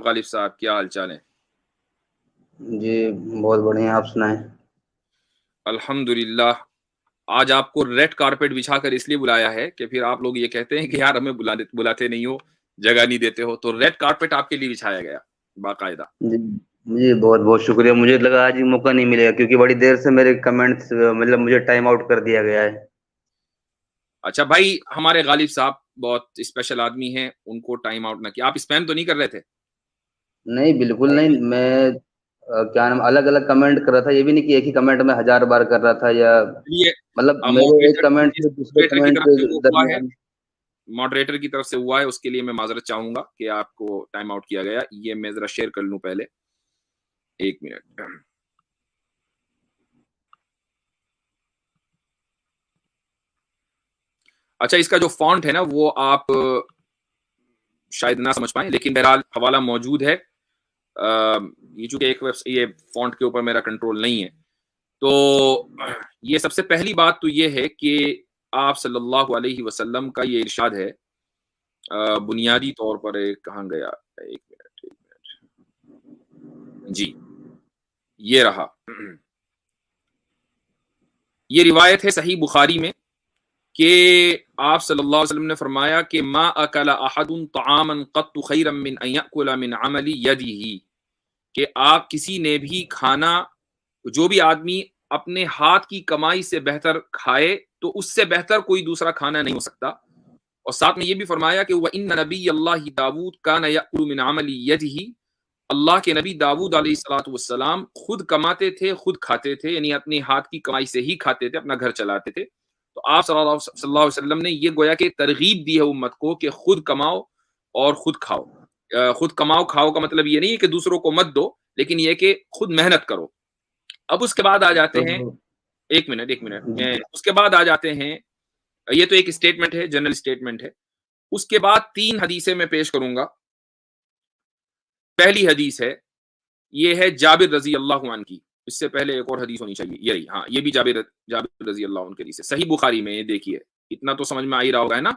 غالب صاحب, کیا حال چال ہے؟ جی بہت بڑھیا, آپ سنائیں. الحمدللہ. آج آپ کو ریڈ کارپیٹ بچھا کر اس لیے بلایا ہے کہ پھر آپ لوگ یہ کہتے ہیں کہ یار ہمیں بلاتے نہیں ہو, جگہ نہیں دیتے ہو, تو ریڈ کارپیٹ آپ کے لیے بچھایا گیا باقاعدہ. جی جی بہت بہت شکریہ. مجھے لگا آج موقع نہیں ملے گا کیونکہ بڑی دیر سے میرے کمنٹس مطلب مجھے ٹائم آؤٹ کر دیا گیا ہے. اچھا بھائی, ہمارے غالب صاحب بہت اسپیشل آدمی ہیں, ان کو ٹائم آؤٹ نہ کیا. آپ اسپیم تو نہیں کر رہے تھے؟ نہیں بالکل نہیں. میں کیا نام الگ الگ کمنٹ کر رہا تھا, یہ بھی نہیں کہ ایک ہی کمنٹ میں 1000 بار کر رہا تھا, یا یہ مطلب میرے ایک کمنٹ سے دوسرے ماڈریٹر کی کمنٹ طرف کے سے وہ ہوا ہے, درمیان. ماڈریٹر کی طرف سے ہوا ہے, اس کے لیے میں معذرت چاہوں گا کہ آپ کو ٹائم آؤٹ کیا گیا. یہ میں ذرا شیئر کر لوں پہلے, ایک منٹ. اچھا, اس کا جو فونٹ ہے نا وہ آپ شاید نہ سمجھ پائیں, لیکن بہرحال حوالہ موجود ہے. یہ چونکہ ایک یہ فونٹ کے اوپر میرا کنٹرول نہیں ہے, تو یہ سب سے پہلی بات تو یہ ہے کہ آپ صلی اللہ علیہ وسلم کا یہ ارشاد ہے بنیادی طور پر. کہاں گیا, ایک منٹ جی, یہ رہا. یہ روایت ہے صحیح بخاری میں کہ آپ صلی اللہ علیہ وسلم نے فرمایا کہ ما اکل احد طعاما قط خیرا من ان یاکل من عمل یده, کہ آپ کسی نے بھی کھانا, جو بھی آدمی اپنے ہاتھ کی کمائی سے بہتر کھائے تو اس سے بہتر کوئی دوسرا کھانا نہیں ہو سکتا. اور ساتھ میں یہ بھی فرمایا کہ وَإِنَّ نَبِيَّ اللَّهِ داود كَانَ يَأْكُلُ مِنْ عَمَلِ يَدِهِ, اللہ کے نبی داؤد علیہ الصلوۃ والسلام خود کماتے تھے, خود کھاتے تھے, یعنی اپنے ہاتھ کی کمائی سے ہی کھاتے تھے, اپنا گھر چلاتے تھے. تو آپ صلی اللہ علیہ وسلم نے یہ گویا کہ ترغیب دی ہے امت کو کہ خود کماؤ اور خود کھاؤ. خود کماؤ کھاؤ کا مطلب یہ نہیں ہے کہ دوسروں کو مت دو, لیکن یہ کہ خود محنت کرو. اب اس کے بعد آ جاتے ہیں, ایک منٹ میں اس کے بعد آ جاتے ہیں, یہ تو ایک اسٹیٹمنٹ ہے, جنرل اسٹیٹمنٹ ہے. اس کے بعد 3 حدیثیں میں پیش کروں گا. پہلی حدیث ہے, یہ ہے جابر رضی اللہ عنہ کی. اس سے پہلے ایک اور حدیث ہونی چاہیے, یہ رہی. ہاں, یہ بھی جابر رضی اللہ عنہ کے حدیث ہے, صحیح بخاری میں. یہ دیکھیے, اتنا تو سمجھ میں آ ہی رہا ہوگا ہے نا,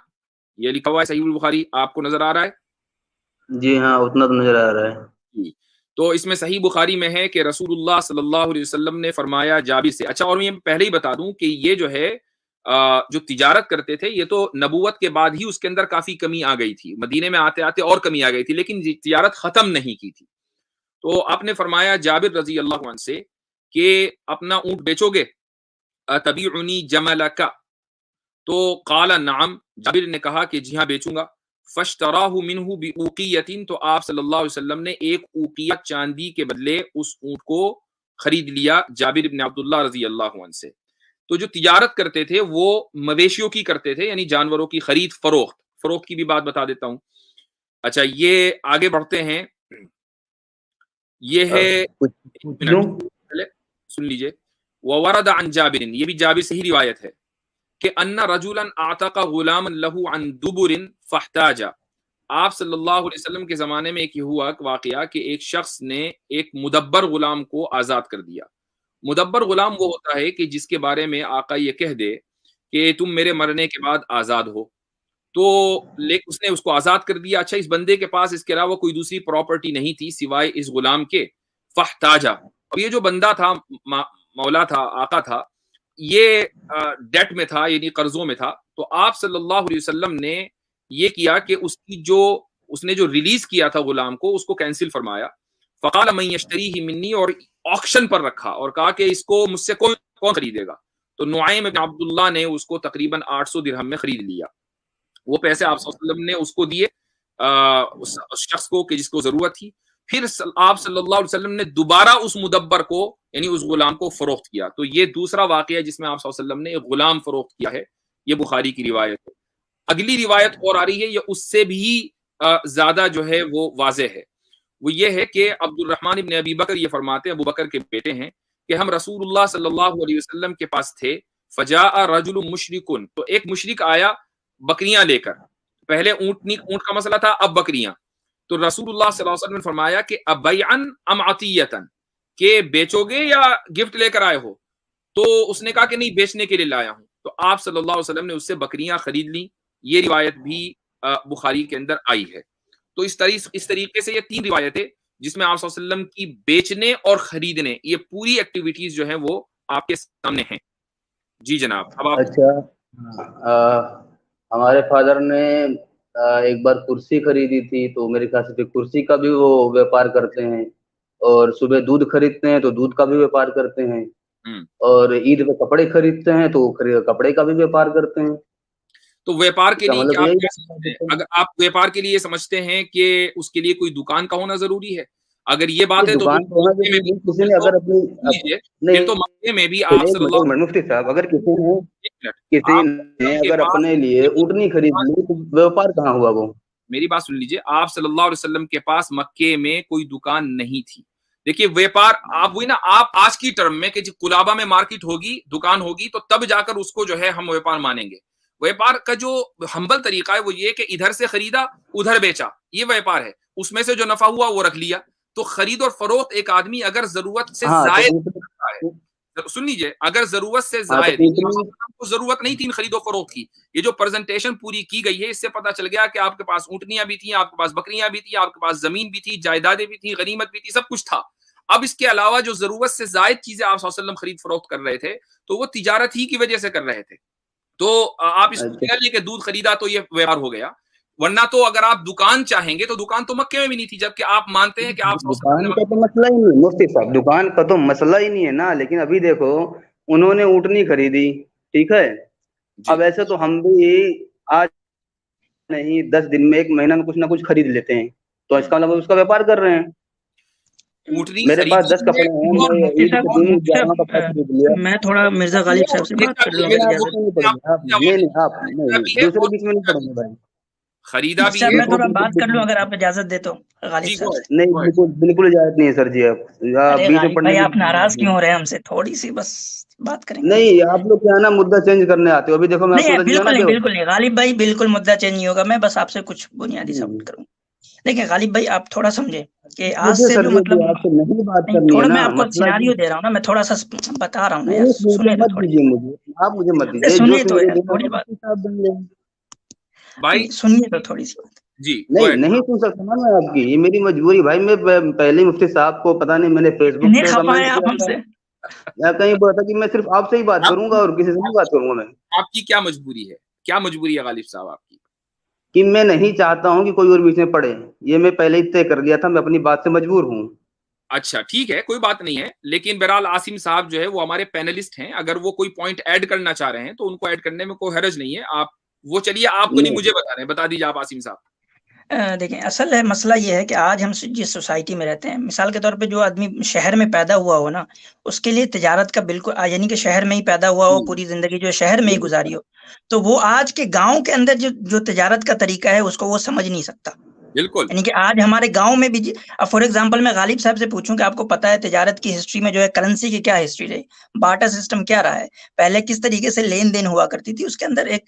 یہ لکھا ہوا ہے صحیح البخاری, آپ کو نظر آ رہا ہے؟ جی ہاں, اتنا تو نظر آ رہا ہے. تو اس میں صحیح بخاری میں ہے کہ رسول اللہ صلی اللہ علیہ وسلم نے فرمایا جابر سے. اچھا, اور میں پہلے ہی بتا دوں کہ یہ جو ہے جو تجارت کرتے تھے, یہ تو نبوت کے بعد ہی اس کے اندر کافی کمی آ گئی تھی, مدینے میں آتے آتے اور کمی آ گئی تھی, لیکن تجارت ختم نہیں کی تھی. تو آپ نے فرمایا جابر رضی اللہ عنہ سے کہ اپنا اونٹ بیچو گے, تبیعنی جملک, تو قال نعم, جابر نے کہا کہ جی ہاں بیچوں گا. فاشتراہ منہ بأوقیۃ, تو آپ صلی اللہ علیہ وسلم نے ایک اوقیہ چاندی کے بدلے اس اونٹ کو خرید لیا جابر بن عبداللہ رضی اللہ عنہ سے. تو جو تجارت کرتے تھے وہ مویشیوں کی کرتے تھے, یعنی جانوروں کی خرید فروخت کی بھی بات بتا دیتا ہوں. اچھا, یہ آگے بڑھتے ہیں. یہ ہے, سن لیجئے. وورد عن جابر, یہ بھی جابر سے ہی روایت ہے کہ ان رجلا اعتق غلاما له عن دبر فاحتاج. آپ صلی اللہ علیہ وسلم کے زمانے میں ایک ہوا واقعہ کہ ایک شخص نے ایک مدبر غلام کو آزاد کر دیا. مدبر غلام وہ ہوتا ہے کہ جس کے بارے میں آقا یہ کہہ دے کہ تم میرے مرنے کے بعد آزاد ہو, تو لیکن اس نے اس کو آزاد کر دیا. اچھا, اس بندے کے پاس اس کے علاوہ کوئی دوسری پراپرٹی نہیں تھی سوائے اس غلام کے. فاحتاجا, اور یہ جو بندہ تھا, مولا تھا, آقا تھا, یہ ڈیٹ میں تھا, یعنی قرضوں میں تھا. تو آپ صلی اللہ علیہ وسلم نے یہ کیا کہ اس نے جو ریلیز کیا تھا غلام کو, اس کو کینسل فرمایا. فقال من یشتریہ منی, اور آکشن پر رکھا اور کہا کہ اس کو مجھ سے کون خریدے گا. تو نعیم بن عبداللہ نے اس کو تقریباً 800 درہم میں خرید لیا. وہ پیسے آپ صلی اللہ علیہ وسلم نے اس کو دیے, اس شخص کو کہ جس کو ضرورت تھی. پھر آپ صلی اللہ علیہ وسلم نے دوبارہ اس مدبر کو, یعنی اس غلام کو فروخت کیا. تو یہ دوسرا واقعہ جس میں آپ صلی اللہ علیہ وسلم نے ایک غلام فروخت کیا ہے. یہ بخاری کی روایت ہے. اگلی روایت اور آ رہی ہے, یہ اس سے بھی زیادہ جو ہے وہ واضح ہے. وہ یہ ہے کہ عبد الرحمن ابن ابی بکر یہ فرماتے ہیں, ابو بکر کے بیٹے ہیں, کہ ہم رسول اللہ صلی اللہ علیہ وسلم کے پاس تھے. فجاء رجل مشرک, تو ایک مشرک آیا بکریاں لے کر. پہلے اونٹ کا مسئلہ تھا, اب بکریاں. تو رسول اللہ صلی اللہ علیہ وسلم نے فرمایا کہ ابیعن ام عطیتن, کہ بیچو گے یا گفٹ لے کر آئے ہو. تو اس نے کہا کہ نہیں, بیچنے کے لیے لایا ہوں. تو آپ صلی اللہ علیہ وسلم نے اس سے بکریاں خرید لی. یہ روایت بھی بخاری کے اندر آئی ہے. تو اس طریقے سے یہ 3 روایتیں جس میں آپ صلی اللہ علیہ وسلم کی بیچنے اور خریدنے یہ پوری ایکٹیویٹیز جو ہیں وہ آپ کے سامنے ہیں. جی جناب. اب آپ. اچھا ہمارے فادر نے ایک بار کرسی خریدی تھی, تو میرے خیال سے کرسی کا بھی وہ ویپار کرتے ہیں, اور صبح دودھ خریدتے ہیں تو دودھ کا بھی ویپار کرتے ہیں, اور عید پہ کپڑے خریدتے ہیں تو کپڑے کا بھی ویپار کرتے ہیں. تو ویپار کے لیے مطلب کیا یہی اگر آپ ویپار کے لیے سمجھتے ہیں کہ اس کے لیے کوئی دکان کا ہونا ضروری ہے, اگر یہ بات ہے تو کسی نے اگر اپنی پھر تو مکے میں بھی آپ صلی اللہ مفتی صاحب اگر کسی نے اگر اپنے لیے اونٹنی خرید لی تو ویپار کہاں ہوا؟ وہ میری بات سن لیجئے, آپ صلی اللہ علیہ وسلم کے پاس مکے میں کوئی دکان نہیں تھی. دیکھیے ویپار آپ وہی نا, آپ آج کی ٹرم میں کہ کلابہ میں مارکیٹ ہوگی, دکان ہوگی, تو تب جا کر اس کو جو ہے ہم ویپار مانیں گے. ویپار کا جو ہمبل طریقہ ہے وہ یہ کہ ادھر سے خریدا ادھر بیچا, یہ ویپار ہے. اس میں سے جو نفع ہوا وہ رکھ لیا. تو خرید اور فروخت ایک آدمی اگر ضرورت سے زائد ہے, سن لیجئے, اگر ضرورت سے زائد, کو ضرورت نہیں تھی خرید و فروخت کی, یہ جو پریزنٹیشن پوری کی گئی ہے اس سے پتا چل گیا کہ آپ کے پاس اونٹنیاں بھی تھیں, آپ کے پاس بکریاں بھی تھیں, آپ کے پاس زمین بھی تھی, جائیدادیں بھی تھیں, غنیمت بھی تھی, سب کچھ تھا. اب اس کے علاوہ جو ضرورت سے زائد چیزیں آپ صلی اللہ علیہ وسلم خرید فروخت کر رہے تھے تو وہ تجارت ہی کی وجہ سے کر رہے تھے. تو آپ اس کو کہہ لیں کہ دودھ خریدا تو یہ ویپار ہو گیا, ورنہ تو اگر آپ دکان چاہیں گے تو دکان تو مکے میں بھی نہیں تھی, جبکہ آپ مانتے ہیں کہ آپ دکان کا تو مسئلہ ہی نہیں مفتی صاحب, دکان کا تو مسئلہ ہی نہیں ہے نا. لیکن ابھی دیکھو انہوں نے اونٹنی خریدی, ٹھیک ہے, اب ایسے تو ہم بھی آج نہیں 10 دن میں 1 مہینہ میں کچھ نہ کچھ خرید لیتے ہیں, تو اس کا مطلب اس کا ویپار کر رہے ہیں. میرے پاس 10 کپڑے ہیں, میں تھوڑا مرزا غالب صاحب سے بات کر لوں دوسرے بیچ میں نہیں پڑیں گے بھائی. خریدا بھی میں تھوڑا بات کر لوں اگر آپ اجازت دے تو غالب صاحب. نہیں بالکل اجازت نہیں ہے سر جی. بھائی آپ ناراض کیوں ہو رہے ہیں ہم سے, تھوڑی سی بس بات کریں گے. نہیں آپ لوگ کیا ہے نا مدعا چینج کرنے آتے ہو. ابھی دیکھو میں بالکل نہیں غالب بھائی, بالکل مدعا چینج نہیں ہوگا. میں بس آپ سے کچھ بنیادی سوال کروں. دیکھیں غالب بھائی آپ تھوڑا سمجھیں کہ آج سے جو مطلب تھوڑا میں آپ کو سیناریو دے رہا ہوں نا, میں تھوڑا سا بتا رہا ہوں نا یار, سنیں تو تھوڑی, آپ مجھے مت دیجیے, سنیے تو تھوڑی بات بھائی, سنیے تو تھوڑی سی بات. جی نہیں سن سکتا نا میں آپ کی, یہ میری مجبوری بھائی. میں پہلے مفتی صاحب کو پتا نہیں میں نے فیس بک پہ کمنٹ کیا یا کہیں بتا کہ میں صرف آپ سے ہی بات کروں گا اور کسی سے نہیں بات کروں گا. میں آپ کی کیا مجبوری ہے, کیا مجبوری ہے غالب صاحب آپ کی؟ کہ میں نہیں چاہتا ہوں کہ کوئی اور بیچ میں پڑے, یہ میں پہلے ہی طے کر لیا تھا, میں اپنی بات سے مجبور ہوں. اچھا ٹھیک ہے, کوئی بات نہیں ہے, لیکن بہرحال عاصم صاحب جو ہے وہ ہمارے پینلسٹ ہیں, اگر وہ کوئی پوائنٹ ایڈ کرنا چاہ رہے ہیں تو ان کو ایڈ کرنے میں کوئی حرج نہیں ہے. آپ وہ چلیے, آپ کو نہیں مجھے بتا رہے ہیں, بتا دیجیے آپ عاصم صاحب. دیکھیں اصل ہے مسئلہ یہ ہے کہ آج ہم جس سوسائٹی میں رہتے ہیں, مثال کے طور پہ جو آدمی شہر میں پیدا ہوا ہو نا, اس کے لیے تجارت کا بالکل, یعنی کہ شہر میں ہی پیدا ہوا ہو, پوری زندگی جو شہر میں ہی گزاری ہو, تو وہ آج کے گاؤں کے اندر جو تجارت کا طریقہ ہے اس کو وہ سمجھ نہیں سکتا. بالکل, یعنی کہ آج ہمارے گاؤں میں بھی, فار ایگزامپل میں غالب صاحب سے پوچھوں کہ آپ کو پتا ہے تجارت کی ہسٹری میں جو ہے کرنسی کی کیا ہسٹری رہی, بارٹر سسٹم کیا رہا ہے, پہلے کس طریقے سے لین دین ہوا کرتی تھی, اس کے اندر ایک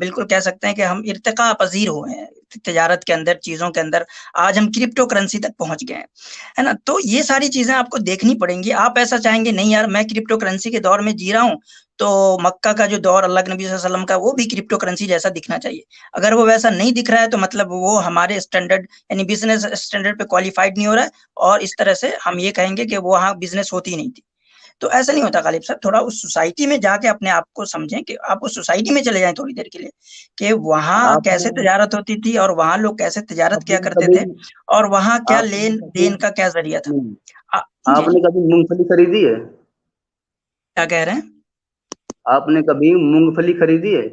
بالکل کہہ سکتے ہیں کہ ہم ارتقاء پذیر ہوئے ہیں تجارت کے اندر, چیزوں کے اندر. آج ہم کرپٹو کرنسی تک پہنچ گئے ہیں, ہے نا. تو یہ ساری چیزیں آپ کو دیکھنی پڑیں گی. آپ ایسا چاہیں گے نہیں یار میں کرپٹو کرنسی کے دور میں جی رہا ہوں, تو مکہ کا جو دور اللہ کے نبی صلی اللہ علیہ وسلم کا وہ بھی کرپٹو کرنسی جیسا دکھنا چاہیے. اگر وہ ویسا نہیں دکھ رہا ہے تو مطلب وہ ہمارے اسٹینڈرڈ یعنی بزنس اسٹینڈرڈ پہ کوالیفائڈ نہیں ہو رہا ہے, اور اس طرح سے ہم یہ کہیں گے کہ وہ وہاں بزنس ہوتی ہی نہیں تھی. تو ایسا نہیں ہوتا غالب صاحب. تھوڑا اس سوسائٹی میں جا کے اپنے آپ کو سمجھیں, کہ آپ اس سوسائٹی میں چلے جائیں تھوڑی دیر کے لیے, کہ وہاں کیسے تجارت ہوتی تھی اور وہاں لوگ کیسے تجارت کیا کرتے تھے, اور وہاں کیا لین دین کا کیا ذریعہ تھا. آپ نے کبھی مونگ پھلی خریدی ہے؟ کیا کہہ رہے ہیں آپ نے کبھی مونگ پھلی خریدی ہے؟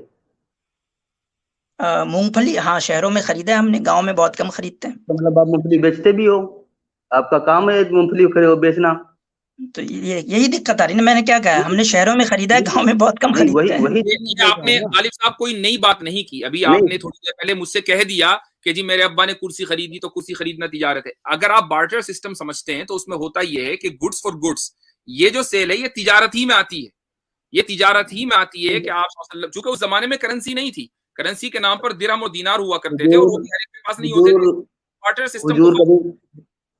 مونگ پھلی ہاں شہروں میں خریدا ہے ہم نے, گاؤں میں بہت کم خریدتے ہیں. مطلب آپ مونگ پھلی بیچتے بھی ہو, آپ کا کام ہے مونگ پھلی بیچنا. تو یہی دقت آ رہی نا, میں نے کیا کہا, ہم نے شہروں میں خریدا ہے, گاؤں میں بہت کم خریدتے ہیں. آپ نے غالب صاحب کوئی نئی بات نہیں کی, ابھی آپ نے تھوڑی دیر پہلے مجھ سے کہہ دیا کہ جی میرے ابا نے کرسی خریدی تو کرسی خریدنا تجارت ہے. اگر آپ بارٹر سسٹم سمجھتے ہیں تو اس میں ہوتا یہ ہے کہ گڈس فار گڈس, یہ جو سیل ہے یہ تجارت ہی میں آتی ہے, یہ تجارت ہی میں آتی ہے کہ آپ چونکہ اس زمانے میں کرنسی نہیں تھی, کرنسی کے نام پر درہم اور دینار ہوا کرتے تھے, اور وہ بھی ہر ایک کے پاس نہیں ہوتے تھے. بارٹر سسٹم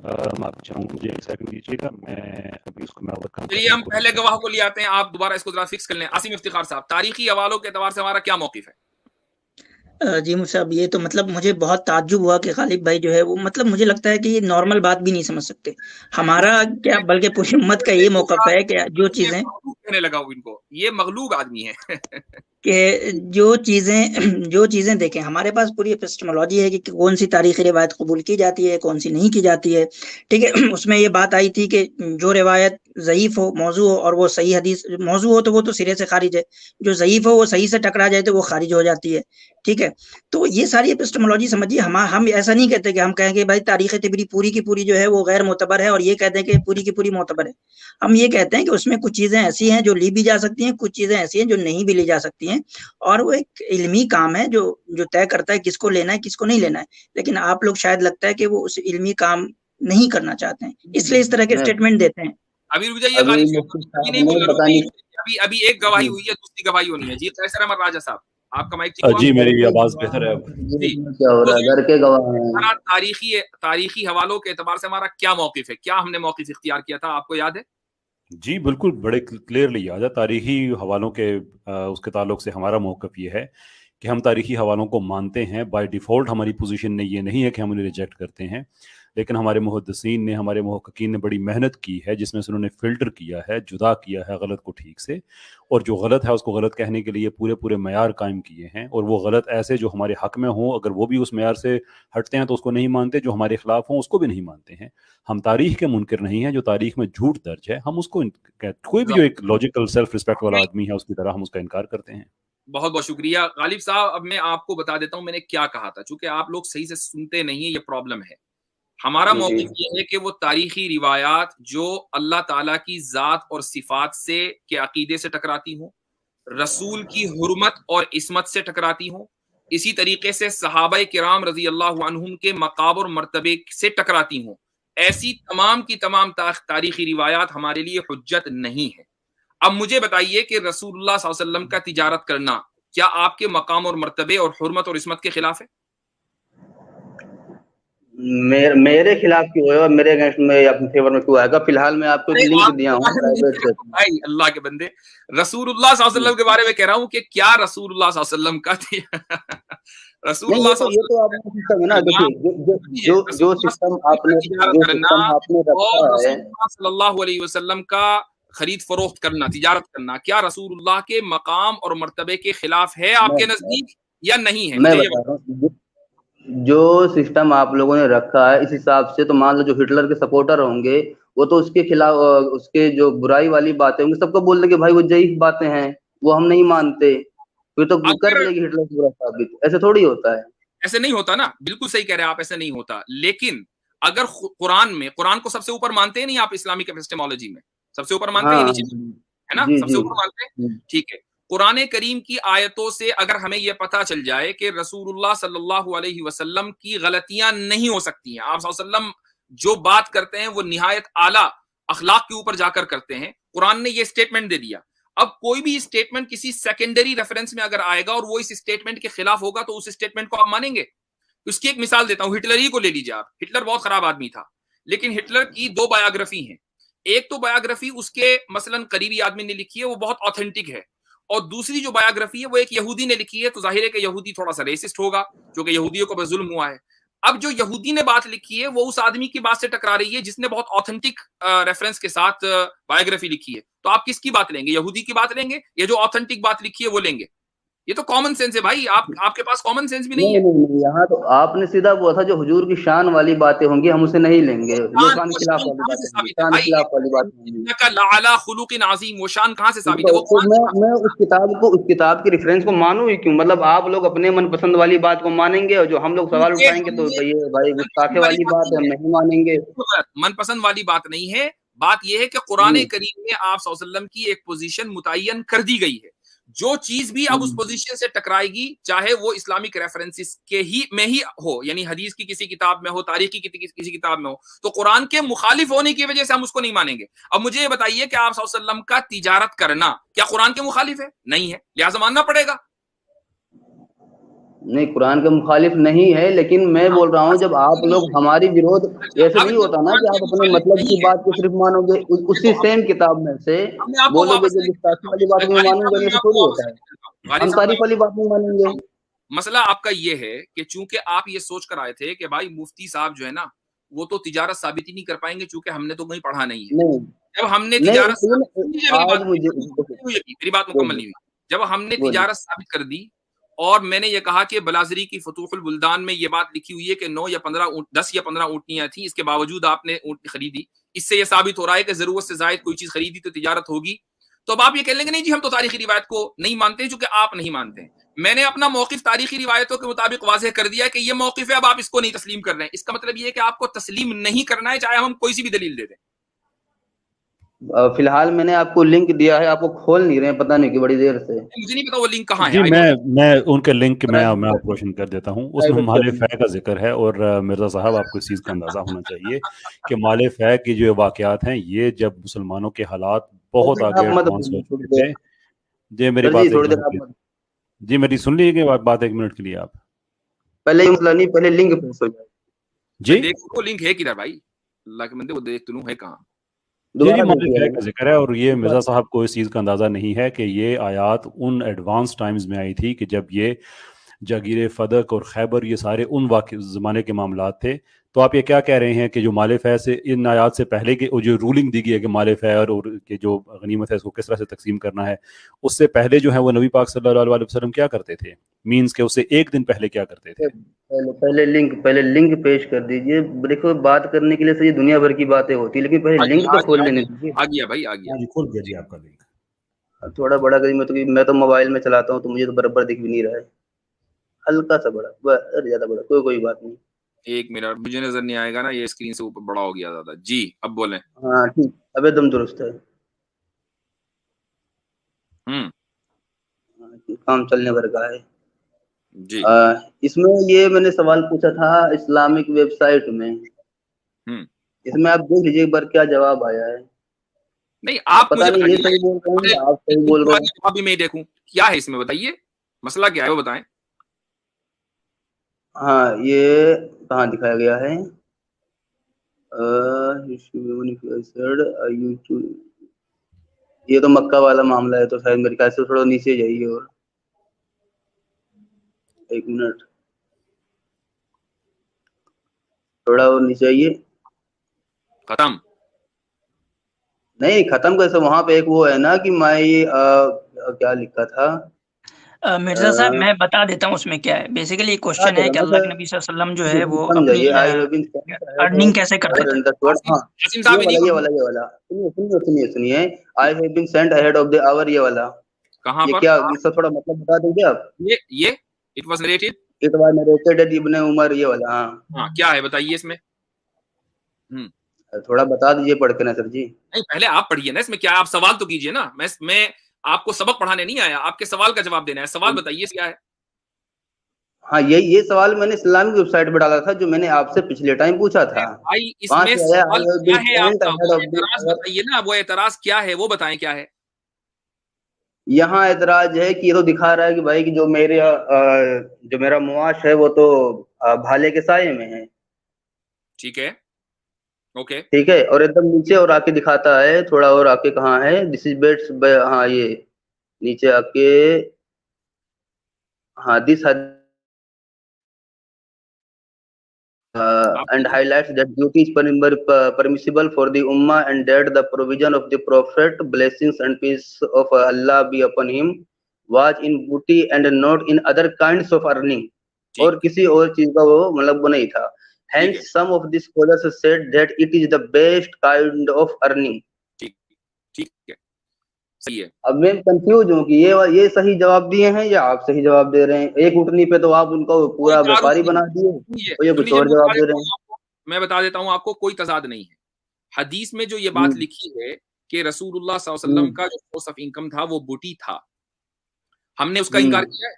معافی چاہوں گا، مجھے ایک سیکنڈ دیجیے گا، میں ابھی اس کو میں اور کام چلیے ہم پہلے گواہ کو لے آتے ہیں، آپ دوبارہ اس کو ذرا فکس کر لیں۔ عاصم افتخار صاحب، تاریخی حوالوں کے اعتبار سے ہمارا کیا موقف ہے؟ جی مجھ صاحب، یہ تو مطلب مجھے بہت تعجب ہوا کہ غالب بھائی جو ہے وہ مطلب مجھے لگتا ہے کہ یہ نارمل بات بھی نہیں سمجھ سکتے ہمارا کیا، بلکہ پوری امت کا یہ موقف ہے کہ جو چیزیں کہنے لگا ہوں ان کو، یہ مغلوب آدمی ہے کہ جو چیزیں دیکھیں، ہمارے پاس پوری ایپسٹمولوجی ہے کہ کون سی تاریخی روایت قبول کی جاتی ہے، کون سی نہیں کی جاتی ہے، ٹھیک ہے۔ اس میں یہ بات آئی تھی کہ جو روایت ضعیف ہو، موضوع ہو، اور وہ صحیح حدیث، موضوع ہو تو وہ تو سرے سے خارج ہے، جو ضعیف ہو وہ صحیح سے ٹکرا جائے تو وہ خارج ہو جاتی ہے، ٹھیک ہے۔ تو یہ ساری ایپسٹمولوجی سمجھیے، ہم ایسا نہیں کہتے کہ ہم کہیں گے بھائی تاریخ طبری پوری کی پوری جو ہے وہ غیر معتبر ہے، اور یہ کہتے ہیں کہ پوری کی پوری معتبر ہے۔ ہم یہ کہتے ہیں کہ اس میں کچھ چیزیں ایسی ہیں جو لی بھی جا سکتی ہیں، کچھ چیزیں ایسی ہیں جو نہیں بھی لی جا سکتی ہیں، اور وہ ایک علمی کام ہے جو طے کرتا ہے کس کو لینا ہے کس کو نہیں لینا ہے۔ لیکن آپ لوگ شاید لگتا ہے کہ وہ اس علمی کام نہیں کرنا چاہتے ہیں، اس لیے اس طرح کے اسٹیٹمنٹ دیتے ہیں۔ ابھی رک جائیے غالب صاحب، نہیں بول رہا، ابھی ایک گواہی ہوئی ہے، دوسری گواہی ہونی ہے۔ جی قیصر احمد راجہ صاحب، آپ کا مائک ٹھیک ہوا؟ جی میری آواز بہتر ہے اب؟ جی، کیا ہو رہا ہے؟ گھر کے گواہ ہیں۔ تاریخی حوالوں کے اعتبار سے ہمارا کیا موقف ہے؟ کیا ہم نے موقف اختیار کیا تھا، آپ کو یاد ہے؟ جی بالکل، بڑے کلیئرلی یاد ہے۔ تاریخی حوالوں کے اس کے تعلق سے ہمارا موقف یہ ہے کہ ہم تاریخی حوالوں کو مانتے ہیں بائی ڈیفالٹ۔ ہماری پوزیشن نے یہ نہیں ہے کہ ہم انہیں ریجیکٹ کرتے ہیں، لیکن ہمارے محدثین نے، ہمارے محققین نے بڑی محنت کی ہے جس میں سے انہوں نے فلٹر کیا ہے، جدا کیا ہے غلط کو ٹھیک سے، اور جو غلط ہے اس کو غلط کہنے کے لیے پورے معیار قائم کیے ہیں، اور وہ غلط ایسے جو ہمارے حق میں ہوں، اگر وہ بھی اس معیار سے ہٹتے ہیں تو اس کو نہیں مانتے، جو ہمارے خلاف ہوں اس کو بھی نہیں مانتے ہیں۔ ہم تاریخ کے منکر نہیں ہیں، جو تاریخ میں جھوٹ درج ہے ہم اس کو کوئی بھی جو ایک لاجیکل سیلف ریسپیکٹ والا آدمی ہے اس کی طرح ہم اس کا انکار کرتے ہیں۔ بہت بہت شکریہ غالب صاحب۔ اب میں آپ کو بتا دیتا ہوں میں نے کیا کہا تھا، چونکہ آپ لوگ صحیح سے سنتے نہیں ہیں، یہ پرابلم ہے۔ ہمارا موقف یہ ہے کہ وہ تاریخی روایات جو اللہ تعالیٰ کی ذات اور صفات سے کے عقیدے سے ٹکراتی ہوں، رسول کی حرمت اور عصمت سے ٹکراتی ہوں، اسی طریقے سے صحابہ کرام رضی اللہ عنہم کے مقام اور مرتبے سے ٹکراتی ہوں، ایسی تمام کی تمام تاریخی روایات ہمارے لیے حجت نہیں ہے۔ اب مجھے بتائیے کہ رسول اللہ صلی اللہ علیہ وسلم کا تجارت کرنا کیا آپ کے مقام اور مرتبے اور حرمت اور عصمت کے خلاف ہے؟ میرے خلاف کیوں ہوئے اور میرے اگینسٹ میں اپنے فیور میں کیوں آئے گا؟ فی الحال میں آپ کو ایک لنک دیا ہوں پرائیویٹ سے۔ بھائی اللہ کے بندے، رسول اللہ صلی اللہ علیہ وسلم کے بارے میں کہہ رہا ہوں کہ کیا رسول اللہ صلی اللہ علیہ وسلم کا رسول اللہ صلی اللہ علیہ وسلم، یہ تو آپ نے سسٹم ہے نا، دیکھیے جو سسٹم آپ نے رکھا ہے، صلی اللہ علیہ وسلم کا خرید فروخت کرنا، تجارت کرنا، کیا رسول اللہ کے مقام اور مرتبے کے خلاف ہے آپ کے نزدیک یا نہیں ہے؟ میں بتا رہا ہوں جو سسٹم آپ لوگوں نے رکھا ہے اس حساب سے تو مان لو جو ہٹلر کے سپورٹر ہوں گے وہ تو اس کے خلاف، اس کے جو برائی والی باتیں ہوں گی سب کو بول دیں کہ بھائی وہ ضعیف باتیں ہیں، وہ ہم نہیں مانتے، پھر تو کر لے گی ہٹلر سے برا ثابت۔ ایسے تھوڑی ہوتا ہے، ایسے نہیں ہوتا نا، بالکل صحیح کہہ رہے ہیں آپ، ایسے نہیں ہوتا۔ لیکن اگر قرآن کو سب سے اوپر مانتے ہیں نہیں آپ اسلامک ایپسٹمولوجی میں؟ سب سے اوپر مانتے ہیں نیچے ہے نا؟ سب سے اوپر مانتے ہیں، ٹھیک ہے۔ قرآن کریم کی آیتوں سے اگر ہمیں یہ پتا چل جائے کہ رسول اللہ صلی اللہ علیہ وسلم کی غلطیاں نہیں ہو سکتی ہیں، آپ صلی اللہ علیہ وسلم جو بات کرتے ہیں وہ نہایت اعلیٰ اخلاق کے اوپر جا کر کرتے ہیں، قرآن نے یہ اسٹیٹمنٹ دے دیا۔ اب کوئی بھی اسٹیٹمنٹ کسی سیکنڈری ریفرنس میں اگر آئے گا اور وہ اس اسٹیٹمنٹ کے خلاف ہوگا تو اس اسٹیٹمنٹ کو آپ مانیں گے؟ اس کی ایک مثال دیتا ہوں، ہٹلر ہی کو لے لیجیے آپ۔ ہٹلر بہت خراب آدمی تھا، لیکن ہٹلر کی دو بایوگرافی ہیں۔ ایک تو بایوگرافی اس کے مثلاً قریبی آدمی نے لکھی ہے، وہ بہت آتھینٹک ہے، اور دوسری جو بایوگرافی ہے وہ ایک یہودی نے لکھی ہے، تو ظاہر ہے کہ یہودی تھوڑا سا ریسسٹ ہوگا کیونکہ یہودیوں کو بس ظلم ہوا ہے۔ اب جو یہودی نے بات لکھی ہے وہ اس آدمی کی بات سے ٹکرا رہی ہے جس نے بہت آتھینٹک ریفرنس کے ساتھ بایوگرافی لکھی ہے، تو آپ کس کی بات لیں گے؟ یہودی کی بات لیں گے یا جو آتھینٹک بات لکھی ہے وہ لیں گے؟ یہ تو کامن سینس ہے بھائی، آپ کے پاس کامن سینس بھی نہیں ہے۔ نہیں، یہاں تو آپ نے سیدھا بولا تھا جو حضور کی شان والی باتیں ہوں گی ہم اسے نہیں لیں گے، جو شان کے خلاف والی باتیں، شان کے خلاف والی باتیں ہوں گی، لعلی خلق عظیم، وہ شان کہاں سے ثابت ہے؟ تو میں اس کتاب کی ریفرنس کو مانوں ہی کیوں؟ مطلب آپ لوگ اپنے من پسند والی بات کو مانیں گے اور جو ہم لوگ سوال اٹھائیں گے تو بھائی گستاخی والی بات ہے، ہم نہیں مانیں گے۔ من پسند والی بات نہیں ہے، بات یہ ہے کہ قرآن کریم میں آپ صلی اللہ علیہ وسلم کی ایک پوزیشن متعین کر دی گئی ہے، جو چیز بھی اب اس پوزیشن سے ٹکرائے گی چاہے وہ اسلامک ریفرنسز کے ہی میں ہی ہو، یعنی حدیث کی کسی کتاب میں ہو، تاریخ کی کسی کتاب میں ہو، تو قرآن کے مخالف ہونے کی وجہ سے ہم اس کو نہیں مانیں گے۔ اب مجھے یہ بتائیے کہ آپ صلی اللہ علیہ وسلم کا تجارت کرنا کیا قرآن کے مخالف ہے؟ نہیں ہے، لہٰذا ماننا پڑے گا۔ نہیں قرآن کا مخالف نہیں ہے، لیکن میں بول رہا ہوں جب آپ لوگ ہماری وروਧ، ایسے نہیں ہوتا نا کہ آپ اپنے مطلب کی بات کو صرف مانو گے اسی سیم کتاب میں سے بولو گے جو گستاخی والی بات میں مانوں گے، ایسے تھوڑی ہوتا ہے، ہم تعریف والی بات نہیں مانیں گے۔ مسئلہ آپ کا یہ ہے کہ چونکہ آپ یہ سوچ کر آئے تھے کہ بھائی مفتی صاحب جو ہے نا وہ تو تجارت ثابت ہی نہیں کر پائیں گے چونکہ ہم نے تو کہیں پڑھا نہیں ہے۔ جب ہم نے تجارت میری بات مکمل نہیں ہوئی، جب ہم نے تجارت ثابت کر دی اور میں نے یہ کہا کہ بلازری کی فتوح البلدان میں یہ بات لکھی ہوئی ہے کہ 9 یا 15 10 یا 15 اونٹنیاں تھیں، اس کے باوجود آپ نے اونٹنی خریدی، اس سے یہ ثابت ہو رہا ہے کہ ضرورت سے زائد کوئی چیز خریدی تو تجارت ہوگی۔ تو اب آپ یہ کہہ لیں گے نہیں جی ہم تو تاریخی روایت کو نہیں مانتے چونکہ آپ نہیں مانتے۔ میں نے اپنا موقف تاریخی روایتوں کے مطابق واضح کر دیا کہ یہ موقف ہے، اب آپ اس کو نہیں تسلیم کر رہے ہیں، اس کا مطلب یہ ہے کہ آپ کو تسلیم نہیں کرنا ہے چاہے ہم کوئی سی بھی دلیل دے دیں۔ فی الحال میں نے آپ کو لنک دیا ہے، آپ کو کھول نہیں رہے ہیں، پتہ نہیں کہ بڑی دیر سے۔ مجھے نہیں پتا وہ لنک کہاں ہے۔ جی میں ان کے لنک میں آپ کو روشن کر دیتا ہوں، اس میں مال فہ کا ذکر ہے، اور مرزا صاحب آپ کو اس چیز کا اندازہ ہونا چاہیے کہ مال فہ کی جو واقعات ہیں یہ جب مسلمانوں کے حالات بہت آگے ایڈوانس ہو چکے تھے۔ جی میری بات جی میری سن لیجیے بات 1 منٹ کے لیے آپ پہلے یہ مسئلہ نہیں، پہلے لنک پوچھو جی دیکھو لنک ہے کدھر بھائی، اللہ کے بندے وہ دیکھ تو لوں ہے کہاں۔ جی مال فہ کا ذکر ہے، اور یہ مرزا صاحب کو اس چیز کا اندازہ نہیں ہے کہ یہ آیات ان ایڈوانس ٹائمز میں آئی تھی کہ جب یہ جاگیر فدق اور خیبر یہ سارے ان زمانے کے معاملات تھے۔ تو آپ یہ کیا کہہ رہے ہیں کہ جو مال فہ سے ان آیات سے پہلے کے جو رولنگ دی گئی ہے کہ مال فہ اور کہ جو غنیمت ہے اس کو کس طرح سے تقسیم کرنا ہے، اس سے پہلے جو ہے وہ نبی پاک صلی اللہ علیہ وسلم کیا کرتے تھے؟ مینز کہ اس سے 1 دن پہلے کیا کرتے تھے؟ پہلے لنک پیش کر دیجئے۔ دیکھو بات کرنے کے لیے صحیح دنیا بھر کی باتیں ہوتی، لیکن پہلے لنک تو کھول لینے دیجیے۔ آ گیا بھائی، آ گیا، کھول گیا جی آپ کا لنک۔ تھوڑا بڑا کریے، میں تو موبائل میں چلاتا ہوں تو مجھے تو برابر دکھ بھی نہیں رہا ہے، ہلکا سا بڑا، زیادہ بڑا کوئی بات نہیں۔ 1 منٹ مجھے نظر نہیں آئے گا نا، یہ اسکرین سے اوپر بڑا ہو گیا زیادہ۔ جی اب بولیں۔ ہاں ٹھیک، اب ایک دم درست ہے، کام چلنے بھر کا ہے جی۔ اس میں یہ میں نے سوال پوچھا تھا اسلامک ویب سائٹ میں، اس میں آپ دیکھ لیجیے ایک بار کیا جواب آیا ہے۔ نہیں آپ پتہ نہیں یہ صحیح بول رہے ہیں، آپ صحیح بول رہے ہیں، ابھی میں دیکھوں کیا ہے اس میں، بتائیے مسئلہ کیا ہے وہ بتائیں۔ ہاں یہ کہاں دکھایا گیا ہے؟ یہ تو مکہ والا معاملہ ہے، تو شاید میرے خیال سے تھوڑا نیچے جائیے، اور 1 منٹ تھوڑا اور نیچے آئیے۔ ختم نہیں ختم کیسے، وہاں پہ ایک وہ ہے نا کہ میں کیا لکھا تھا مرزا صاحب، میں بتا دیتا ہوں اس میں کیا ہے۔ بیسیکلی ایک کوشچن ہے کہ اللہ کے نبی صلی اللہ علیہ وسلم جو ہے وہ اپنی ارننگ کیسے کرتے تھے۔ سنیے I have been sent ahead of the hour، یہ والا کہاں پر؟ کیا اس کا تھوڑا مطلب بتا دیں گے آپ؟ یہ it was narrated ابن عمر، یہ والا ہاں کیا ہے بتائیے اس میں، تھوڑا بتا دیجئے پڑھ کے نا سر جی۔ نہیں پہلے آپ پڑھیے نا، اس میں کیا آپ سوال تو کیجئے نا، میں آپ کو سبق پڑھانے نہیں آیا، آپ کے سوال کا جواب دینا ہے۔ سوال بتائیے کیا ہے۔ ہاں یہ سوال میں نے اسلامی ویب سائٹ پہ ڈالا تھا جو میں نے آپ سے پچھلے ٹائم پوچھا تھا۔ بھائی اس میں سوال کیا ہے آپ کا، وہ اعتراض بتائیے نا، وہ اعتراض کیا ہے وہ بتائیں کیا ہے۔ یہاں اعتراض ہے کہ یہ تو دکھا رہا ہے کہ بھائی جو میرا معاش ہے وہ تو بھالے کے سائے میں ہے، ٹھیک ہے، اوکے ٹھیک ہے، اور ایک دم نیچے اور آ کے دکھاتا ہے، تھوڑا اور آ کے کہاں ہے، دس از بیٹس، ہاں یہ نیچے آ کے، ہاں دس and highlights that duty is permissible for the ummah and that the provision of the prophet, blessings and peace of Allah be upon him, was in booty and not in other kinds of earning، اور کسی اور چیز کا وہ مطلب وہ نہیں تھا۔ Hence some of the scholars said that it is the best kind of earning۔ ٹھیک ہے، صحیح ہے۔ اب میں کنفیوز ہوں کہ یہ صحیح جواب دیے ہیں یا آپ صحیح جواب دے رہے ہیں۔ ایک اٹھنی پہ تو آپ ان کو پورا ویپاری بنا دیے، اور یہ کچھ اور جواب دے رہے ہیں۔ میں بتا دیتا ہوں آپ کو، کوئی تضاد نہیں ہے۔ حدیث میں جو یہ بات لکھی ہے کہ رسول اللہ صلی اللہ علیہ وسلم کا جو سورس آف انکم تھا وہ بوٹی تھا، ہم نے اس کا انکار کیا ہے؟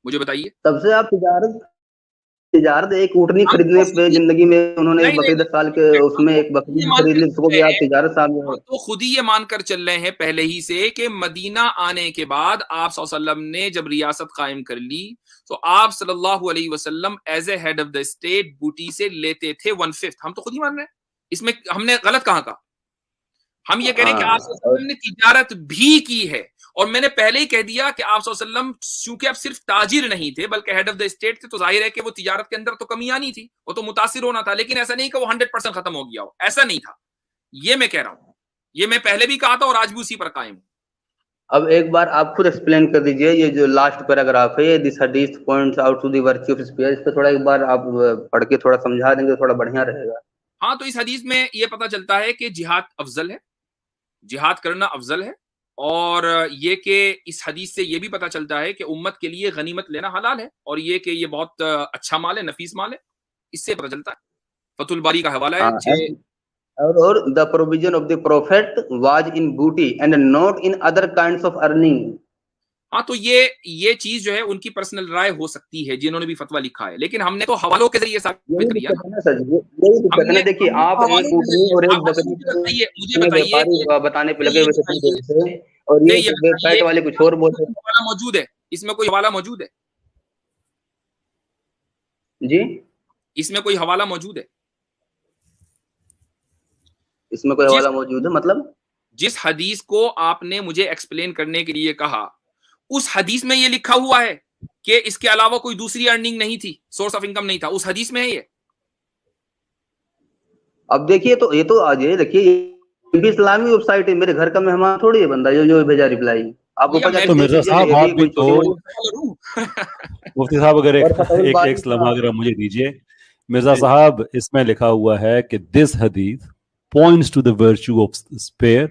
مجھے بتائیے۔ تب سے آپ تجارت ایک اونٹنی خریدنے پہ زندگی میں انہوں نے ایک بکری 10 سال کے اس میں ایک بکری خرید لی، اس کو بھی آپ تجارت سامنے ہے تو خود ہی یہ مان کر چل رہے ہیں پہلے ہی سے کہ مدینہ آنے کے بعد آپ صلی اللہ علیہ وسلم نے جب ریاست قائم کر لی تو آپ صلی اللہ علیہ وسلم as a head of the state بوٹی سے لیتے تھے 1/5. ہم تو خود ہی مان رہے ہیں, اس میں ہم نے غلط کہاں کہا؟ ہم یہ کہہ رہے ہیں کہ آپ صلی اللہ علیہ وسلم نے تجارت بھی کی ہے, اور میں نے پہلے ہی کہہ دیا کہ آپ صلی اللہ علیہ وسلم چونکہ آپ صرف تاجر نہیں تھے بلکہ ہیڈ آف دا اسٹیٹ تھے, تو ظاہر ہے کہ وہ تجارت کے اندر تو کمی آنی تھی, وہ تو متاثر ہونا تھا, لیکن ایسا نہیں کہ وہ 100% ختم ہو گیا ہو, ایسا نہیں تھا. یہ میں کہہ رہا ہوں, یہ میں پہلے بھی کہا تھا اور آج بھی اسی پر قائم ہوں. اب ایک بار آپ خود ایکسپلین کر دیجئے, یہ جو لاسٹ پیراگراف ہے, دس حدیث points out to the virtue of spare, اس پہ تھوڑا ایک بار آپ پڑھ کے تھوڑا سمجھا دیں گے, تھوڑا بڑھیا رہے گا. ہاں, تو اس حدیث میں یہ پتہ چلتا ہے کہ جہاد افضل ہے, جہاد کرنا افضل ہے, اور یہ کہ اس حدیث سے یہ بھی پتہ چلتا ہے کہ امت کے لیے غنیمت لینا حلال ہے, اور یہ کہ یہ بہت اچھا مال ہے, نفیس مال ہے, اس سے پتہ چلتا ہے. فتح الباری کا حوالہ ہے. اور the provision of the prophet was in booty and not in other kinds of earning. ہاں, تو یہ چیز جو ہے ان کی پرسنل رائے ہو سکتی ہے جنہوں نے بھی فتویٰ لکھا ہے, لیکن ہم نے تو حوالوں کے ذریعے ثابت کیا نا. دیکھیے آپ ایک اونٹنی اور ایک بکری مجھے بتائیے بتانے پہ لگے ہوئے, اور یہ پیٹ والے کچھ اور بولتے ہیں. حوالہ موجود ہے, اس میں کوئی حوالہ موجود ہے جی, اس میں کوئی حوالہ موجود ہے, اس میں کوئی حوالہ موجود ہے, مطلب جس حدیث کو آپ نے مجھے ایکسپلین کرنے کے لیے کہا, اس حدیث میں یہ لکھا ہوا ہے کہ اس کے علاوہ کوئی دوسری ارننگ نہیں تھی, سورس آف انکم نہیں تھا, اس حدیث میں ہے یہ. اب دیکھیے, تو یہ تو آج دیکھیے یہ بھی اسلامی ویب سائٹ ہے, میرے گھر کا مہمان تھوڑی ہے بندہ جو بھیجا رپلائی. آپ کو پتہ تو مرزا صاحب آپ بھی تو مفتی صاحب اگر ایک سلام اگر آپ مجھے دیجیے. مرزا صاحب اس میں لکھا ہوا ہے کہ دس حدیث points to the virtue of spare,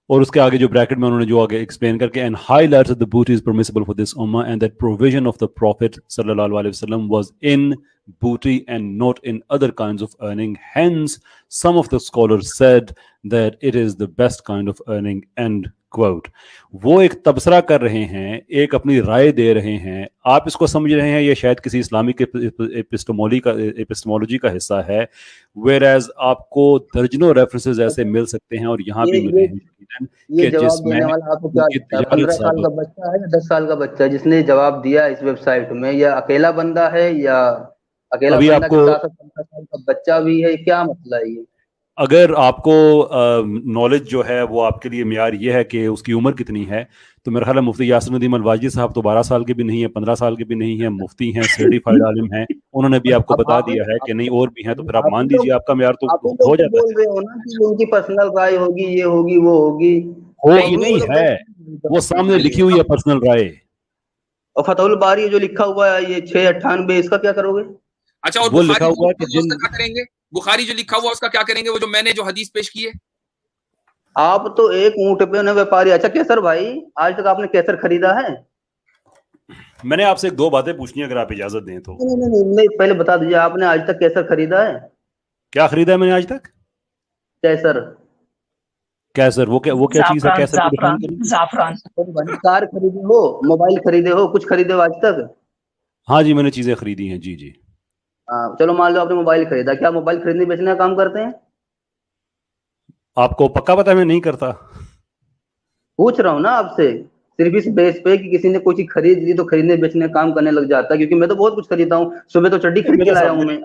اور اس کے آگے جو بریکٹ میں انہوں نے جو آگے ایکسپلین کر کے, and highlights that the booty is permissible for this ummah and that provision of the prophet sallallahu alaihi wasallam was in booty and not in other kinds of earning. Hence some of the scholars said that it is the best kind of earning. End quote. وہ ایک تبصرہ کر رہے ہیں, ایک اپنی رائے دے رہے ہیں, آپ اس کو سمجھ رہے ہیں یہ شاید کسی اسلامک ایپسٹمولوجی کا حصہ ہے, ویئر ایز آپ کو درجنوں ریفرنسز ایسے مل سکتے ہیں, اور یہاں بھی ملے ہیں یہ جواب دینے والا آپ کو کیا 15 سال کا بچہ ہے یا 10 سال کا بچہ ہے جس نے جواب دیا اس ویب سائٹ میں, یا اکیلا بندہ ہے یا اکیلا بندہ کے ساتھ 15 سال کا بچہ بھی ہے, کیا مسئلہ ہے یہ؟ اگر آپ کو نالج جو ہے وہ آپ کے لیے معیار یہ ہے کہ اس کی عمر کتنی ہے, تو میرا خیال ہے مفتی یاسر ندیم الواجدی صاحب تو 12 سال کے بھی نہیں ہیں, 15 سال کے بھی نہیں ہیں, مفتی ہیں, سرٹیفائیڈ عالم ہیں, انہوں نے بھی آپ کو بتا دیا ہے کہ نہیں اور بھی ہیں, تو پھر آپ مان لیجیے آپ کا معیار تو ہو جاتا ہے. بول رہے ہو نا کہ ان کی پرسنل رائے ہوگی, یہ ہوگی وہ ہوگی, نہیں ہے, وہ سامنے لکھی ہوئی ہے پرسنل رائے. اور فتح الباری جو لکھا ہوا ہے یہ 698, اس کا کیا کرو گے؟ اچھا, اور وہ لکھا ہوا ہے کہ کیا کریں گے, بخاری جو لکھا ہوا اس کا کیا کریں گے, وہ جو میں نے جو حدیث پیش کی ہے؟ آپ تو ایک اونٹ پہ انہیں ویپاری. اچھا کیسر بھائی, آج تک آپ نے کیسر خریدا ہے؟ میں نے آپ سے 2 باتیں پوچھنی اگر آپ اجازت دیں تو. نہیں, پہلے بتا دیجیے آپ نے آج تک کیسر خریدا ہے؟ کیا خریدا ہے میں نے آج تک؟ کیسر وہ کیا چیز ہے؟ زعفران. کار خریدے ہو, موبائل خریدے ہو, کچھ خریدے ہو آج تک؟ ہاں جی, میں نے چیزیں خریدی ہیں. جی جی. چلو مان لو آپ نے موبائل خریدا, کیا موبائل خریدنے بیچنے کا کام کرتے ہیں؟ آپ کو پکا پتا میں نہیں کرتا. پوچھ رہا ہوں نا آپ سے, صرف اس بیس پہ کہ کسی نے کوئی چیز خرید لی تو خریدنے بیچنے کا کام کرنے لگ جاتا ہے, کیونکہ میں تو بہت کچھ خریدتا ہوں. صبح تو چڈی خرید کے لایا ہوں میں,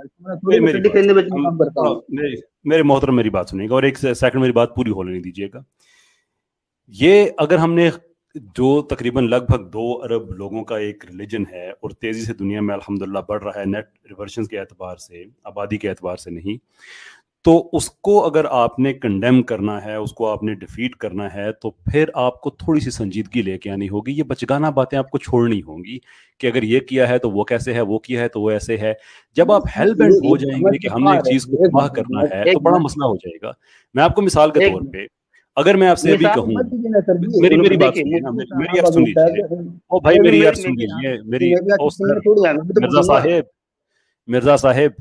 چڈی خریدنے بیچنے کا کام کرتا ہوں. میرے محترم میری بات سنیے گا, اور ایک سیکنڈ میری بات پوری ہونے نہیں دیجیے گا. یہ اگر ہم نے جو تقریباً لگ بھگ 2 ارب لوگوں کا ایک ریلیجن ہے, اور تیزی سے دنیا میں الحمدللہ بڑھ رہا ہے, نیٹ ریورشنز کے اعتبار سے, آبادی کے اعتبار سے نہیں, تو اس کو اگر آپ نے کنڈیم کرنا ہے, اس کو آپ نے ڈیفیٹ کرنا ہے, تو پھر آپ کو تھوڑی سی سنجیدگی لے کے آنی ہوگی. یہ بچگانہ باتیں آپ کو چھوڑنی ہوں گی کہ اگر یہ کیا ہے تو وہ کیسے ہے, وہ کیا ہے تو وہ ایسے ہے. جب آپ ہیل بینٹ ہو جائیں گے کہ ہم نے ایک چیز کو تباہ کرنا ہے, تو بڑا مسئلہ ہو جائے گا. میں آپ کو مثال کے طور پہ اگر میں آپ سے ابھی کہوں, میری بات سنیے, میری آپ سن لیجیے, او بھائی میری یار سن لیجیے, میری مرزا صاحب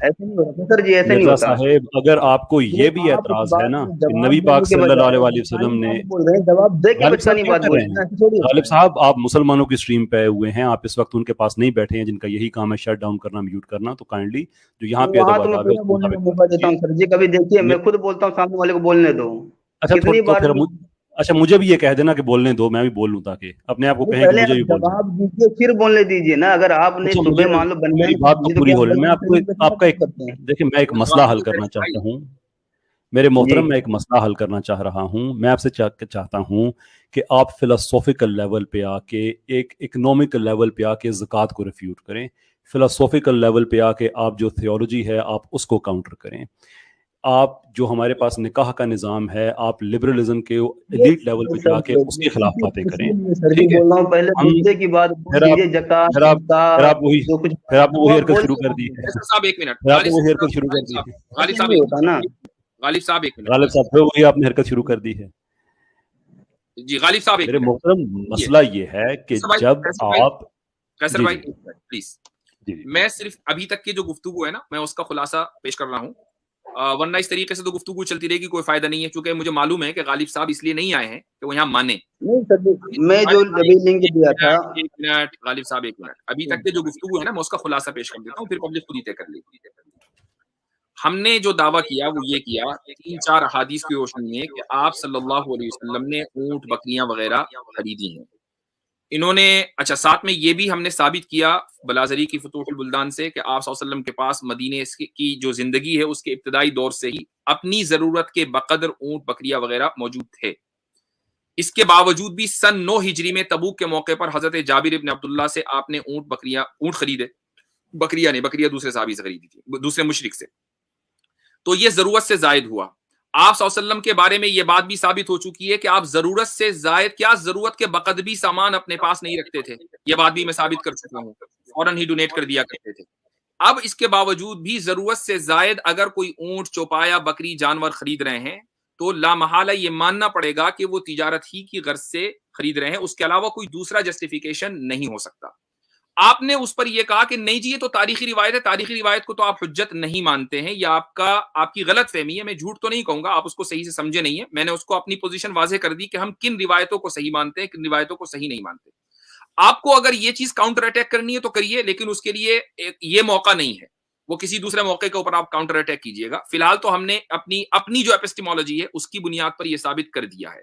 اگر آپ کو یہ بھی اعتراض ہے نا کہ نبی پاک صلی اللہ علیہ وسلم نے, غالب صاحب آپ مسلمانوں کی سٹریم پہ ہوئے ہیں, آپ اس وقت ان کے پاس نہیں بیٹھے ہیں جن کا یہی کام ہے شٹ ڈاؤن کرنا, میوٹ کرنا, تو کائنڈلی جو یہاں پہ کبھی دیکھیے میں خود بولتا ہوں, سامنے والے کو بولنے دو. اچھا اچھا مجھے بھی یہ کہہ دینا کہ بولنے دو, میں بھی بول لوں تاکہ اپنے آپ کو کہیں کہ پہلے مجھے بھی آپ بولنا. جواب دیجیے پھر بولنے دیجیے نا. اگر آپ نے اچھا صبح مان لو بن میری بات تو پوری ہو رہی ہے. میں آپ کا ایک دیکھیں میں ایک مسئلہ حل کرنا چاہتا ہوں میرے محترم, میں ایک مسئلہ حل کرنا چاہ رہا ہوں. میں آپ سے چاہتا ہوں کہ آپ فلسافیکل لیول پہ آ کے ایک اکنامک لیول پہ آ کے زکوٰۃ کو ریفیوٹ کریں, فلسافیکل لیول پہ آ کے آپ جو تھیولوجی ہے آپ اس کو کاؤنٹر کریں. آپ جو ہمارے پاس نکاح کا نظام ہے آپ لبرلزم کے ایلیٹ لیول پہ جا کے اس کے خلاف باتیں کریں. ٹھیک ہے, پہلے مدعے کی بات پھر آپ وہی حرکت شروع کر دی ہے. صاحب ایک منٹ, پھر آپ نے وہی حرکت شروع کر دی ہے. غالب صاحب ہوتا نا. غالب صاحب ایک منٹ, غالب صاحب وہی آپ نے حرکت شروع کر دی ہے. جی غالب صاحب ایک میرے منٹ. محترم مسئلہ یہ ہے کہ جب آپ قیصر بھائی پلیز, جی میں صرف ابھی تک کی جو گفتگو ہے نا میں اس کا خلاصہ پیش کر رہا ہوں, ورنہ اس طریقے سے تو گفتگو چلتی رہے گی, کوئی فائدہ نہیں ہے, کیونکہ مجھے معلوم ہے کہ غالب صاحب اس لیے نہیں آئے ہیں کہ وہ یہاں مانے. میں جو لنک دیا تھا, ایک منٹ غالب صاحب ایک منٹ, ابھی تک کے جو گفتگو ہے نا میں اس کا خلاصہ پیش کر دیتا ہوں, پھر پبلک خود ہی طے کر لے گی. ہم نے جو دعویٰ کیا وہ یہ کیا 3-4 احادیث کی روشنی میں کہ آپ صلی اللہ علیہ وسلم نے اونٹ بکریاں وغیرہ خریدی ہیں. انہوں نے اچھا ساتھ میں یہ بھی ہم نے ثابت کیا بلازری کی فتوح البلدان سے کہ آپ صلی اللہ علیہ وسلم کے پاس مدینے کی جو زندگی ہے اس کے ابتدائی دور سے ہی اپنی ضرورت کے بقدر اونٹ بکریاں وغیرہ موجود تھے. اس کے باوجود بھی سن 9 ہجری میں تبوک کے موقع پر حضرت جابر ابن عبداللہ سے آپ نے اونٹ خریدے, بکریاں دوسرے صحابی سے خریدی تھی, دوسرے مشرک سے. تو یہ ضرورت سے زائد ہوا. آپ صلی اللہ علیہ وسلم کے بارے میں یہ بات بھی ثابت ہو چکی ہے کہ آپ ضرورت سے زائد کیا ضرورت کے بقدر بھی سامان اپنے پاس نہیں رکھتے تھے, یہ بات بھی میں ثابت کر چکا ہوں, فوراً ہی ڈونیٹ کر دیا کرتے تھے. اب اس کے باوجود بھی ضرورت سے زائد اگر کوئی اونٹ چوپایا بکری جانور خرید رہے ہیں تو لامحالہ یہ ماننا پڑے گا کہ وہ تجارت ہی کی غرض سے خرید رہے ہیں, اس کے علاوہ کوئی دوسرا جسٹیفیکیشن نہیں ہو سکتا. آپ نے اس پر یہ کہا کہ نہیں جی یہ تو تاریخی روایت ہے, تاریخی روایت کو تو آپ حجت نہیں مانتے ہیں, یا آپ کی غلط فہمی ہے. میں جھوٹ تو نہیں کہوں گا, آپ اس کو صحیح سے سمجھے نہیں ہے. میں نے اس کو اپنی پوزیشن واضح کر دی کہ ہم کن روایتوں کو صحیح مانتے ہیں, کن روایتوں کو صحیح نہیں مانتے. آپ کو اگر یہ چیز کاؤنٹر اٹیک کرنی ہے تو کریے, لیکن اس کے لیے یہ موقع نہیں ہے, وہ کسی دوسرے موقع کے اوپر آپ کاؤنٹر اٹیک کیجیے گا. فی الحال تو ہم نے اپنی جو ایپسٹیمولوجی ہے اس کی بنیاد پر یہ ثابت کر دیا ہے.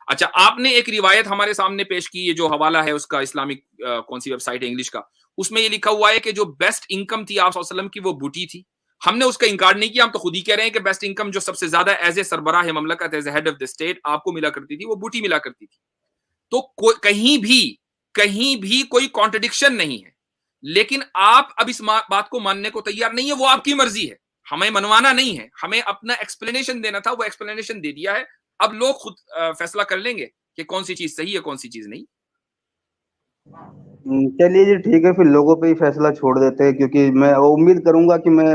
اچھا آپ نے ایک روایت ہمارے سامنے پیش کی ہے جو حوالہ ہے اس کا اسلامک کون سی ویب سائٹ ہے انگلش کا, اس میں یہ لکھا ہوا ہے کہ جو بیسٹ انکم تھی آپ صلی اللہ علیہ وسلم کی وہ بوٹی تھی. ہم نے اس کا انکار نہیں کیا, ہم تو خود ہی کہہ رہے ہیں کہ بیسٹ انکم جو سب سے زیادہ ایز اے سربراہ مملکت as a head of the state آپ کو ملا کرتی تھی وہ بوٹی ملا کرتی تھی. تو کہیں بھی کوئی کانٹرڈکشن نہیں ہے, لیکن آپ اب اس بات کو ماننے کو تیار نہیں ہے, وہ آپ کی مرضی ہے, ہمیں منوانا نہیں ہے, ہمیں اپنا ایکسپلینیشن دینا تھا, وہ ایکسپلینیشن دے دیا ہے. اب لوگ خود فیصلہ کر لیں گے کہ کون سی چیز صحیح ہے کون سی چیز نہیں. چلیے جی ٹھیک ہے, پھر لوگوں پہ ہی فیصلہ چھوڑ دیتے ہیں, کیونکہ میں امید کروں گا کہ میں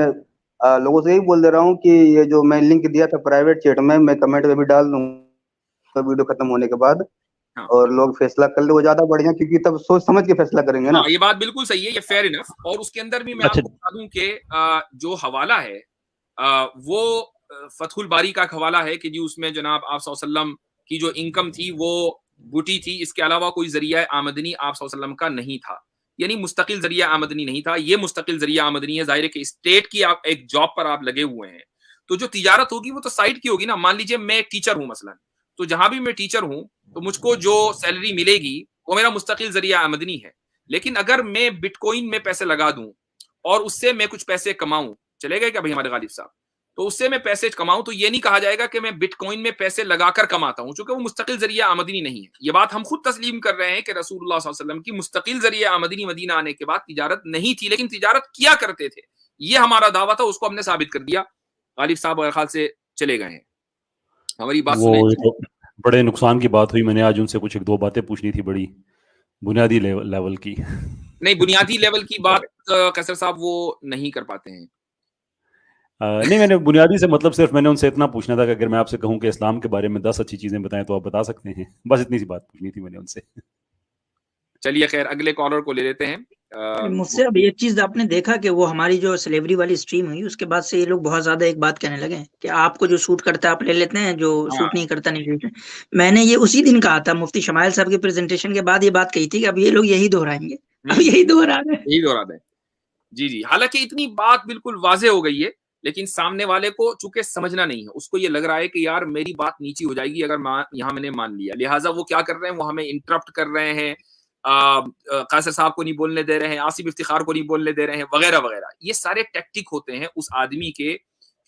لوگوں سے یہی بول دے رہا ہوں کہ یہ جو میں لنک دیا تھا پرائیویٹ چیٹ میں کمنٹ میں بھی ڈال دوں گا ویڈیو ختم ہونے کے بعد, اور لوگ فیصلہ کر لیں وہ زیادہ بڑھیا, کیونکہ تب سوچ سمجھ کے فیصلہ کریں گے نا. یہ بات بالکل صحیح ہے, یہ فیئر انف. اور اس کے اندر بھی میں آپ کو بتا دوں کہ جو حوالہ ہے وہ فتح الباری کا حوالہ ہے کہ جی اس میں جناب آپ صلی اللہ علیہ وسلم کی جو انکم تھی وہ بوٹی تھی, اس کے علاوہ کوئی ذریعہ آمدنی آپ صلی اللہ علیہ وسلم کا نہیں تھا, یعنی مستقل ذریعہ آمدنی نہیں تھا. یہ مستقل ذریعہ آمدنی ہے, ظاہر ہے کہ اسٹیٹ کی آپ ایک جاب پر آپ لگے ہوئے ہیں, تو جو تجارت ہوگی وہ تو سائٹ کی ہوگی نا. مان لیجیے میں ایک ٹیچر ہوں مثلا, تو جہاں بھی میں ٹیچر ہوں تو مجھ کو جو سیلری ملے گی وہ میرا مستقل ذریعہ آمدنی ہے. لیکن اگر میں بٹ کوئن میں پیسے لگا دوں اور اس سے میں کچھ پیسے کماؤں, چلے گئے کیا بھائی ہمارے غالب صاحب, تو اس سے میں پیسے کماؤں تو یہ نہیں کہا جائے گا کہ میں بٹ کوئن میں پیسے لگا کر کماتا ہوں, چونکہ وہ مستقل ذریعہ آمدنی نہیں ہے. یہ بات ہم خود تسلیم کر رہے ہیں کہ رسول اللہ صلی اللہ علیہ وسلم کی مستقل ذریعہ آمدنی مدینہ آنے کے بعد تجارت نہیں تھی, لیکن تجارت کیا کرتے تھے, یہ ہمارا دعویٰ تھا, اس کو ہم نے ثابت کر دیا. غالب صاحب میرے خیال سے چلے گئے ہیں, ہماری بات سنیں. بڑے نقصان کی بات ہوئی, میں نے آج ان سے کچھ 1-2 باتیں پوچھنی تھی بڑی بنیادی لیول کی. نہیں, بنیادی لیول کی بات قیصر صاحب وہ نہیں کر پاتے ہیں. نہیں, میں نے بنیادی سے مطلب صرف میں نے ان سے اتنا پوچھنا تھا کہ اگر میں آپ سے کہوں کہ اسلام کے بارے میں 10 اچھی چیزیں بتائیں تو آپ بتا سکتے ہیں, بس اتنی سی بات پوچھنی تھی میں نے ان سے. چلیے خیر, اگلے کالر کو لے لیتے ہیں. مجھ سے اب ایک چیز آپ نے دیکھا کہ وہ ہماری جو سلیوری والی اسٹریم ہوئی اس کے بعد سے یہ لوگ بہت زیادہ ایک بات کہنے لگے کہ آپ کو جو سوٹ کرتا ہے آپ لے لیتے ہیں, جو سوٹ نہیں کرتا نہیں لیتے. میں نے یہ اسی دن کہا تھا, مفتی شمائل صاحب کی پریزنٹیشن کے بعد یہ بات کہی تھی کہ اب یہ لوگ یہی دہرائیں گے, اب یہی دہرا رہے ہیں. جی, حالانکہ اتنی بات بالکل واضح ہو گئی ہے, لیکن سامنے والے کو چونکہ سمجھنا نہیں ہے، اس کو یہ لگ رہا ہے کہ یار میری بات نیچی ہو جائے گی اگر یہاں میں نے مان لیا، لہٰذا وہ کیا کر رہے ہیں، وہ ہمیں انٹرپٹ کر رہے ہیں، قاصر صاحب کو نہیں بولنے دے رہے ہیں، آصف افتخار کو نہیں بولنے دے رہے ہیں، وغیرہ وغیرہ. یہ سارے ٹیکٹک ہوتے ہیں اس آدمی کے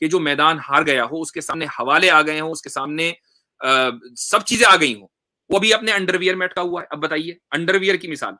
کہ جو میدان ہار گیا ہو، اس کے سامنے حوالے آ گئے ہوں، اس کے سامنے سب چیزیں آ گئی ہوں، وہ بھی اپنے انڈر ویئر میں اٹکا ہوا ہے. اب بتائیے انڈر ویئر کی مثال